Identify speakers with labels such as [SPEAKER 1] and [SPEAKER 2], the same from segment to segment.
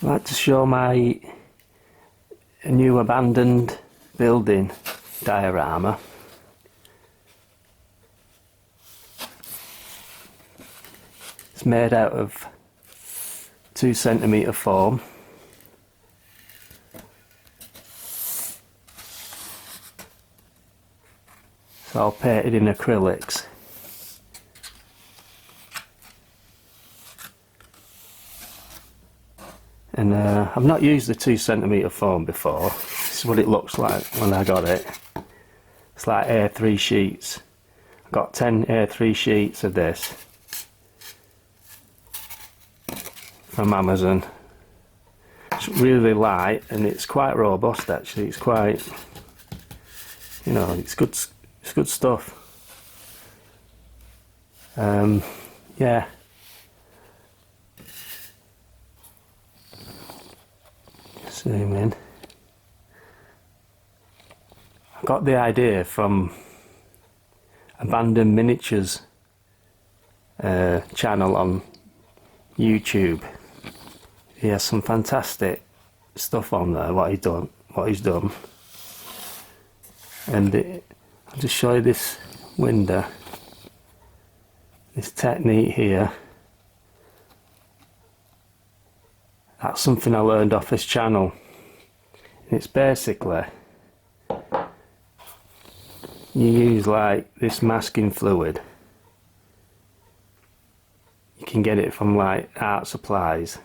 [SPEAKER 1] I'd like to show my new abandoned building diorama. It's made out of 2cm foam. It's all painted in acrylics. And I've not used the 2cm foam before. This is what it looks like when I got it. It's like A3 sheets. I got 10 A3 sheets of this from Amazon. It's really light and it's quite robust actually. It's quite, you know, it's good stuff. Yeah. Zoom in. I got the idea from Abandoned Miniatures channel on YouTube. He has some fantastic stuff on there. What he's done, and I'll just show you this window. This technique here. That's something I learned off his channel. And it's basically you use like this masking fluid. You can get it from like art supplies.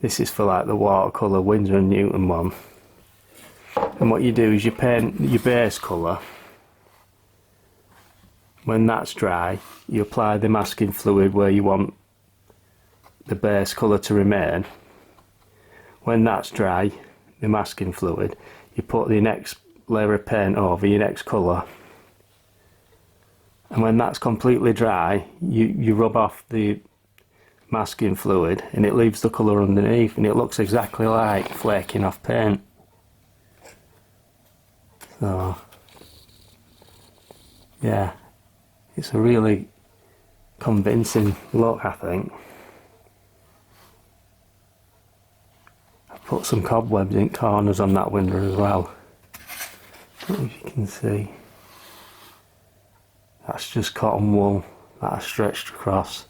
[SPEAKER 1] This is for like the watercolour Winsor & Newton one. And what you do is you paint your base colour. When that's dry, you apply the masking fluid where you want the base colour to remain. When that's dry, the masking fluid, you put the next layer of paint over your next colour, and when that's completely dry, you rub off the masking fluid and it leaves the colour underneath, and it looks exactly like flaking off paint. So yeah, it's a really convincing look, I think. Put some cobwebs in corners on that window as well. I don't know if you can see. That's just cotton wool that I stretched across.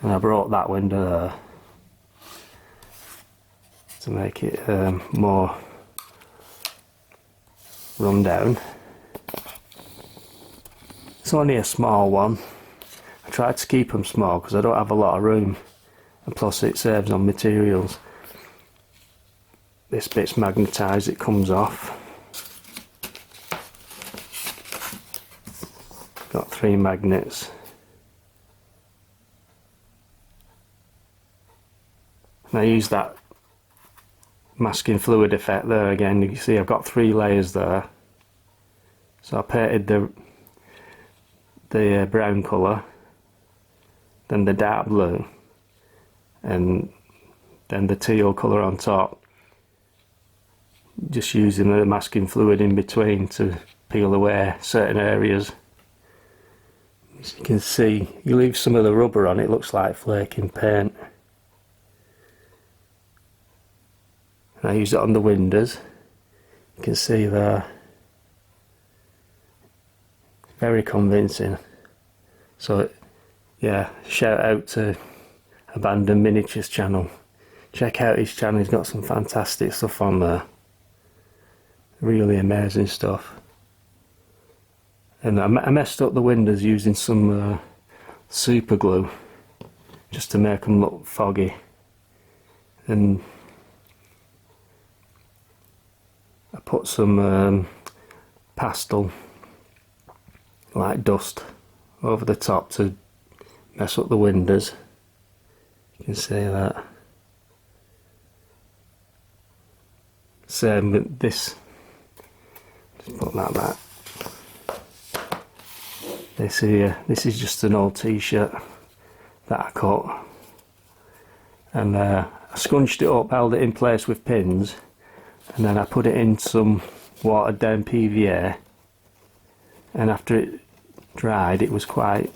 [SPEAKER 1] And I brought that window there to make it more run down. It's only a small one. I tried to keep them small because I don't have a lot of room. And plus it saves on materials. This bit's magnetised, it comes off. Got 3 magnets. And I use that masking fluid effect there again. You can see I've got 3 layers there. So I painted the brown colour, then the dark blue, and then the teal colour on top, just using the masking fluid in between to peel away certain areas. As you can see, you leave some of the rubber on, it looks like flaking paint. And I use it on the windows, you can see there, very convincing. So yeah, shout out to Abandoned Miniatures channel. Check out his channel, he's got some fantastic stuff on there. Really amazing stuff. And I messed up the windows using some super glue just to make them look foggy. And I put some pastel like dust over the top to mess up the windows. You can see that. Same with this. Just put that back. This here, this is just an old t-shirt that I cut. And I scrunched it up, held it in place with pins, and then I put it in some watered down PVA, and after it dried it was quite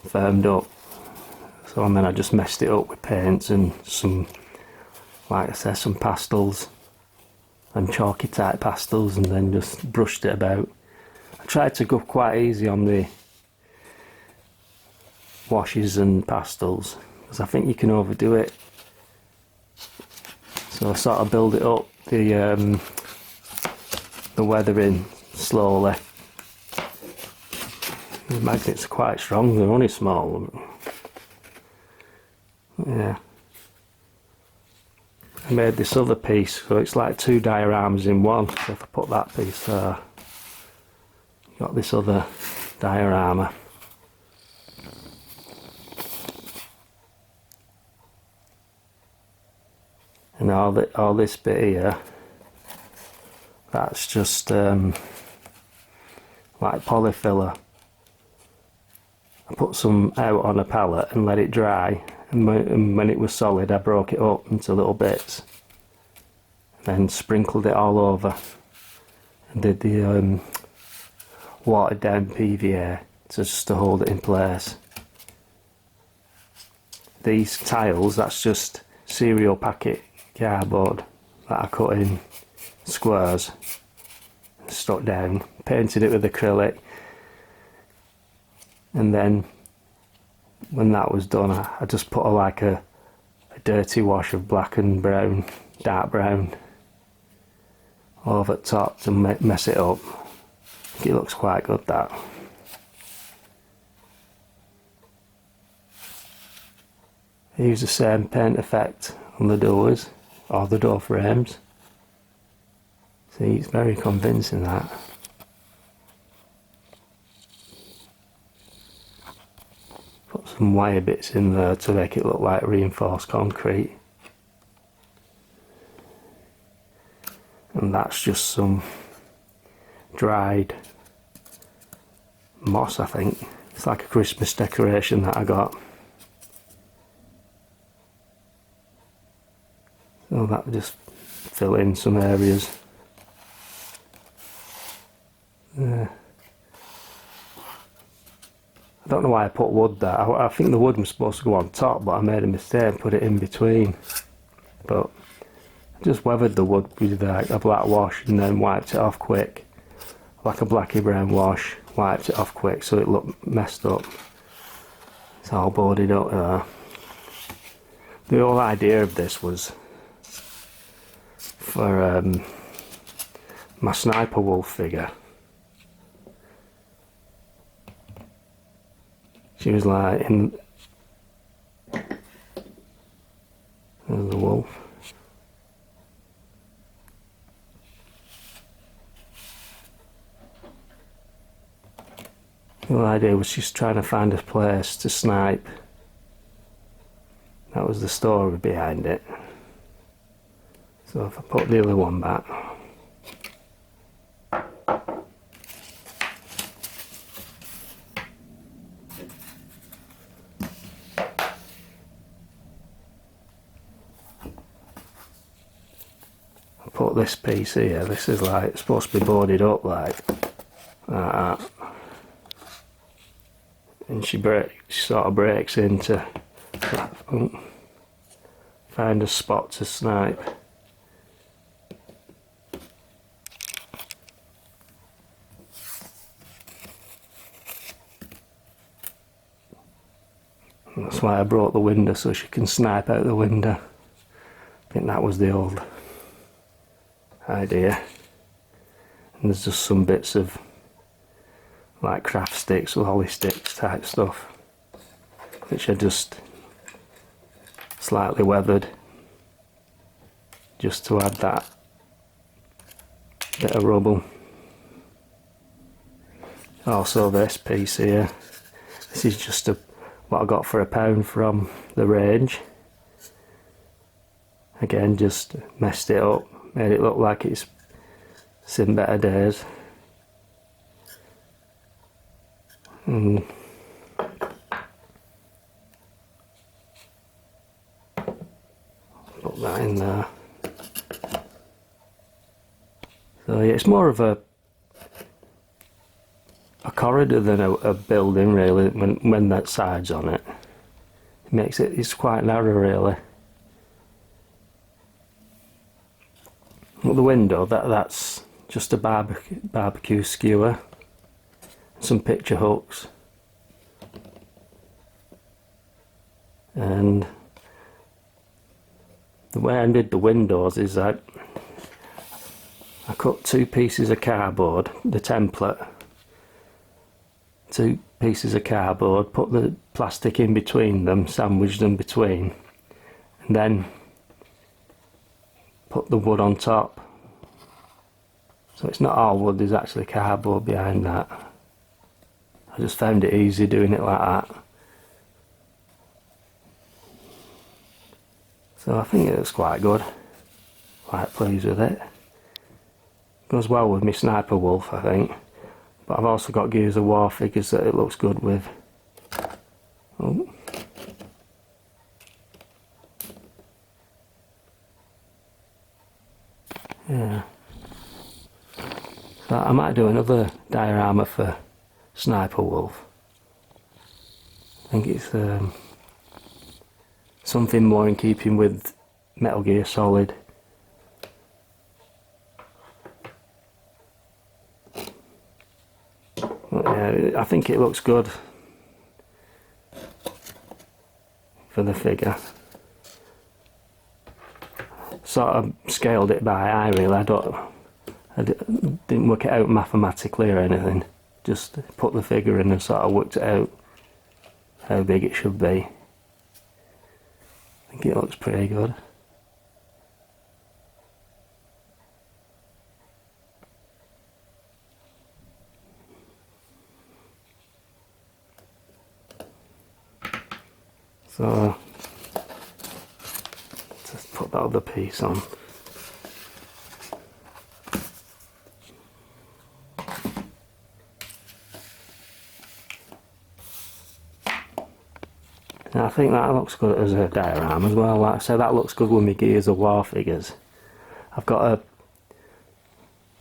[SPEAKER 1] firmed up. So and then I just messed it up with paints and some, like I said, some pastels and chalky type pastels, and then just brushed it about. I tried to go quite easy on the washes and pastels because I think you can overdo it. So I sort of build it up, the weathering slowly. The magnets are quite strong, they're only small. Yeah. I made this other piece, so it's like 2 dioramas in one. So if I put that piece there, got this other diorama. And all this bit here, that's just like polyfiller. I put some out on a palette and let it dry, and when it was solid I broke it up into little bits, then sprinkled it all over and did the watered down PVA just to hold it in place. These tiles, that's just cereal packet cardboard that I cut in squares, stuck down, painted it with acrylic, and then when that was done I just put a dirty wash of black and brown, dark brown, over the top to mess it up. I think it looks quite good, that. I use the same paint effect on the doors, or the door frames. See, it's very convincing, that. Put some wire bits in there to make it look like reinforced concrete. And that's just some dried moss, I think. It's like a Christmas decoration that I got. So that will just fill in some areas. I don't know why I put wood there. I think the wood was supposed to go on top, but I made a mistake and put it in between. But I just weathered the wood with a black wash and then wiped it off quick. Like a blacky brown wash, wiped it off quick so it looked messed up. It's all boarded up there. The whole idea of this was for my sniper wolf figure. She was like in... There's the wolf. The whole idea was just trying to find a place to snipe. That was the story behind it. So if I put the other one back, I put this piece here. This is like, it's supposed to be boarded up like that. And she sort of breaks into that. Find a spot to snipe. And that's why I brought the window, so she can snipe out the window. I think that was the old idea. And there's just some bits of like craft sticks or holly sticks type stuff, which I just slightly weathered just to add that bit of rubble. Also this piece here, this is just what I got for £1 from the range. Again, just messed it up, made it look like it's seen better days. And put that in there. So yeah, it's more of a corridor than a building really when that side's on it. makes it, it's quite narrow really. At the window, that's just a barbecue skewer, some picture hooks, and the way I did the windows is I cut 2 pieces of cardboard, the template, 2 pieces of cardboard, put the plastic in between them, sandwiched them between, and then put the wood on top. So it's not all wood, there's actually cardboard behind that. I just found it easy doing it like that. So I think it looks quite good. Quite pleased with it. Goes well with my Sniper Wolf, I think. But I've also got Gears of War figures that it looks good with. Oh. Yeah. So I might do another diorama for Sniper Wolf. I think it's something more in keeping with Metal Gear Solid. But yeah, I think it looks good for the figure. Sort of scaled it by eye really. I didn't work it out mathematically or anything. Just put the figure in and sort of worked it out how big it should be. I think it looks pretty good. So just put that other piece on. And I think that looks good as a diorama as well. Like I said, that looks good with my Gears of War figures. I've got a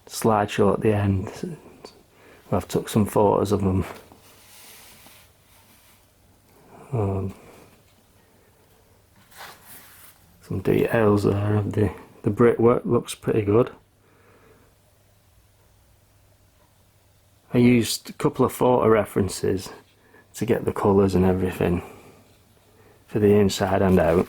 [SPEAKER 1] slideshow at the end where I've took some photos of them. Some details there of the brickwork looks pretty good. I used a couple of photo references to get the colours and everything for the inside and out.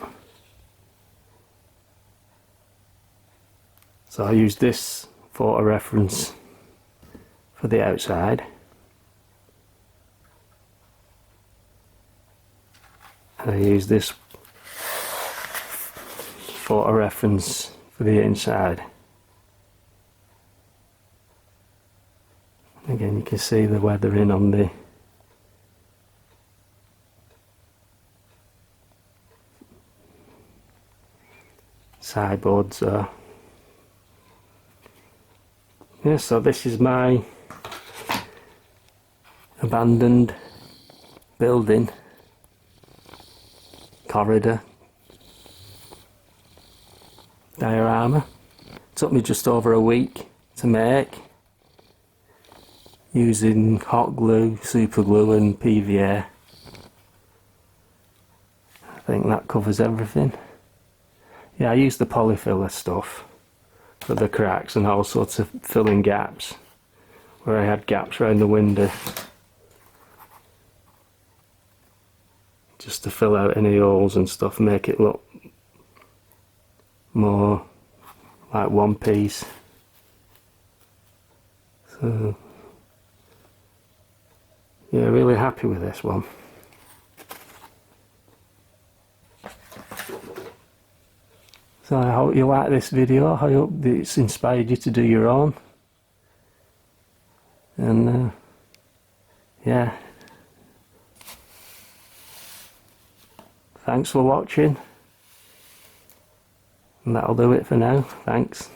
[SPEAKER 1] So I used this photo reference for the outside, and I used this photo reference for the inside. Again, you can see the weathering on the sideboards there. Yeah, so this is my abandoned building corridor diorama. Took me just over a week to make, using hot glue, super glue and PVA. I think that covers everything. Yeah, I used the polyfiller stuff for the cracks and also to fill in gaps where I had gaps around the window, just to fill out any holes and stuff, make it look more like one piece. So yeah, really happy with this one. So I hope you like this video. I hope that it's inspired you to do your own. And yeah, thanks for watching. And that'll do it for now. Thanks.